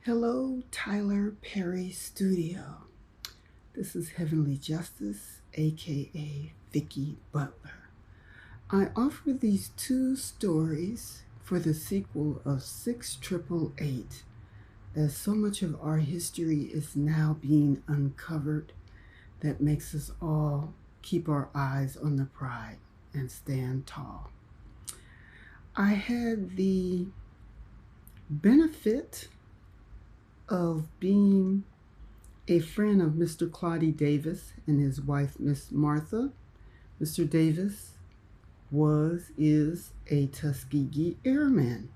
Hello, Tyler Perry Studio. This is Heavenly Justice, aka Vicky Butler. I offer these two stories for the sequel of 6888, as so much of our history is now being uncovered that makes us all keep our eyes on the prize and stand tall. I had the benefit of being a friend of Mr. Claudie Davis and his wife, Miss Martha. Mr. Davis is a Tuskegee Airman.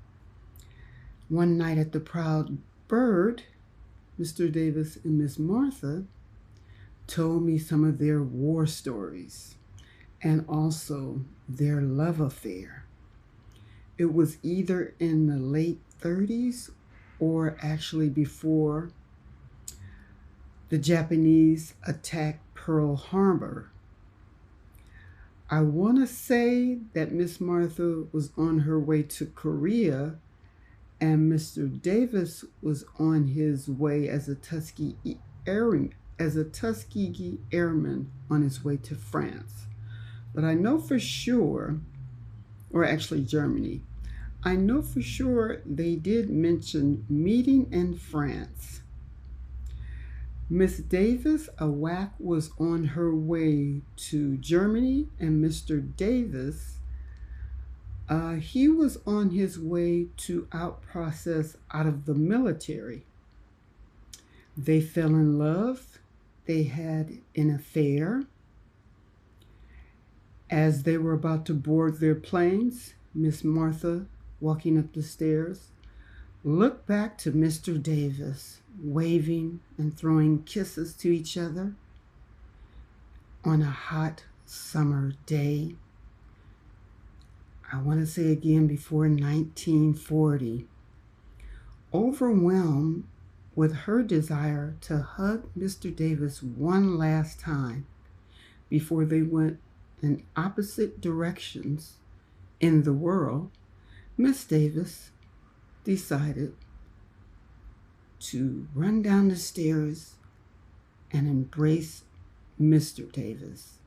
One night at the Proud Bird, Mr. Davis and Miss Martha told me some of their war stories and also their love affair. It was either in the late 30s or actually before the Japanese attacked Pearl Harbor. I want to say that Miss Martha was on her way to Korea and Mr. Davis was on his way as a Tuskegee Airman on his way to France. But I know for sure, or actually Germany, I know for sure they did mention meeting in France. Miss Davis, a whack, was on her way to Germany, and Mr. Davis, he was on his way to process out of the military. They fell in love. They had an affair. As they were about to board their planes, Miss Martha, walking up the stairs, looked back to Mr. Davis, waving and throwing kisses to each other on a hot summer day. I want to say again before 1940. Overwhelmed with her desire to hug Mr. Davis one last time before they went in opposite directions in the world, Miss Davis decided to run down the stairs and embrace Mr. Davis.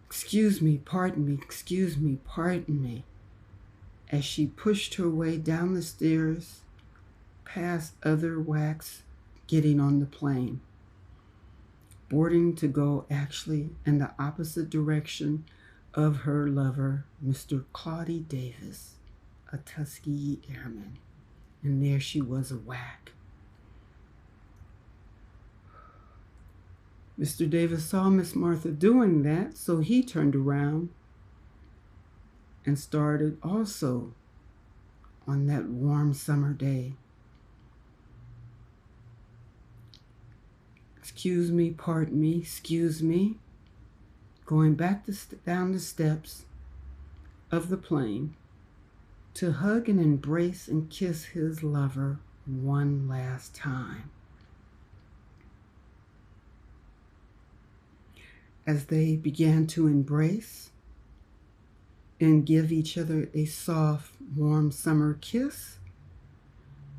Excuse me, pardon me, as she pushed her way down the stairs past other whacks getting on the plane, boarding to go actually in the opposite direction of her lover, Mr. Claudie Davis, a Tuskegee Airman. And there she was, a whack. Mr. Davis saw Miss Martha doing that, so he turned around and started also on that warm summer day. Excuse me, pardon me, excuse me. Going back down the steps of the plane to hug and embrace and kiss his lover one last time. As they began to embrace and give each other a soft, warm summer kiss,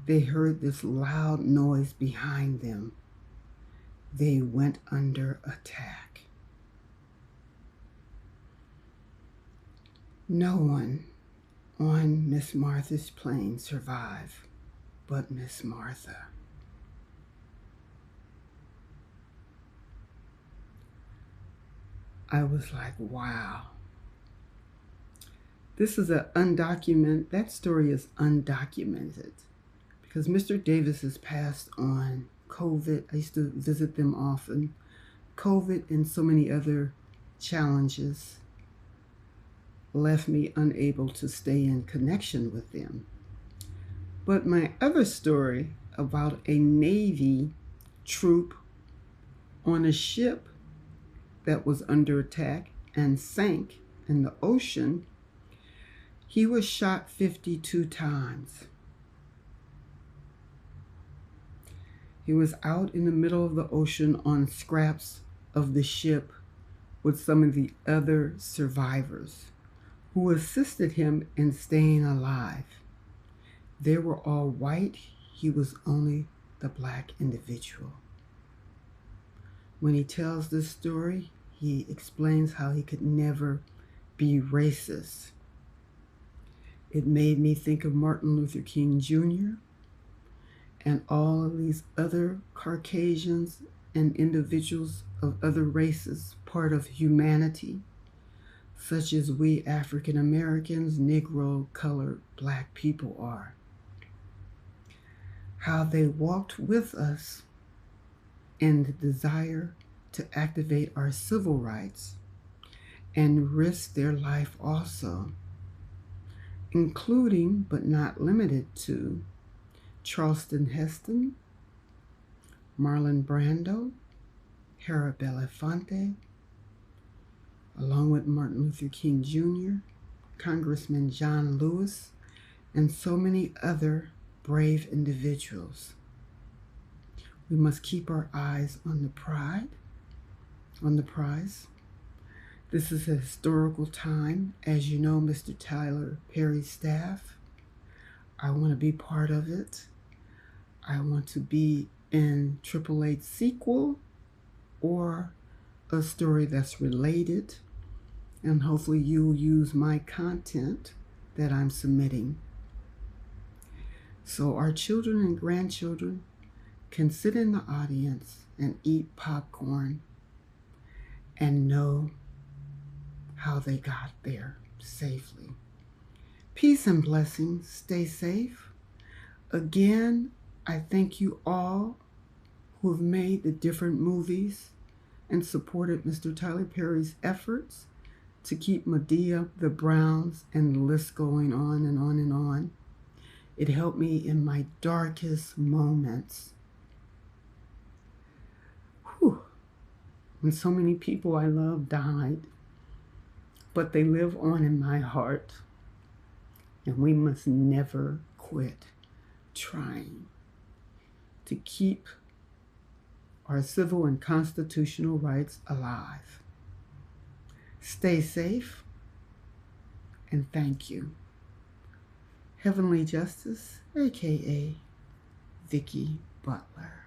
they heard this loud noise behind them. They went under attack. No one on Miss Martha's plane survived but Miss Martha. I was like, wow. This is that story is undocumented because Mr. Davis has passed on COVID. I used to visit them often. COVID and so many other challenges left me unable to stay in connection with them. But my other story about a Navy troop on a ship that was under attack and sank in the ocean, he was shot 52 times. He was out in the middle of the ocean on scraps of the ship with some of the other survivors who assisted him in staying alive. They were all white, he was only the black individual. When he tells this story, he explains how he could never be racist. It made me think of Martin Luther King Jr. and all of these other Caucasians and individuals of other races, part of humanity, such as we African Americans, Negro, colored, black people are. How they walked with us in the desire to activate our civil rights and risk their life also, including but not limited to Charleston Heston, Marlon Brando, Hera Belafonte, along with Martin Luther King Jr., Congressman John Lewis, and so many other brave individuals. We must keep our eyes on the prize. This is a historical time. As you know, Mr. Tyler Perry's staff, I want to be part of it. I want to be in 888 sequel or a story that's related, and hopefully you'll use my content that I'm submitting. So our children and grandchildren can sit in the audience and eat popcorn and know how they got there safely. Peace and blessings. Stay safe. Again, I thank you all who have made the different movies and supported Mr. Tyler Perry's efforts to keep Medea, the Browns, and the list going on and on and on. It helped me in my darkest moments. Whew. When so many people I love died, but they live on in my heart, and we must never quit trying to keep our civil and constitutional rights alive. Stay safe, and thank you. Heavenly Justice, aka Vicki Butler.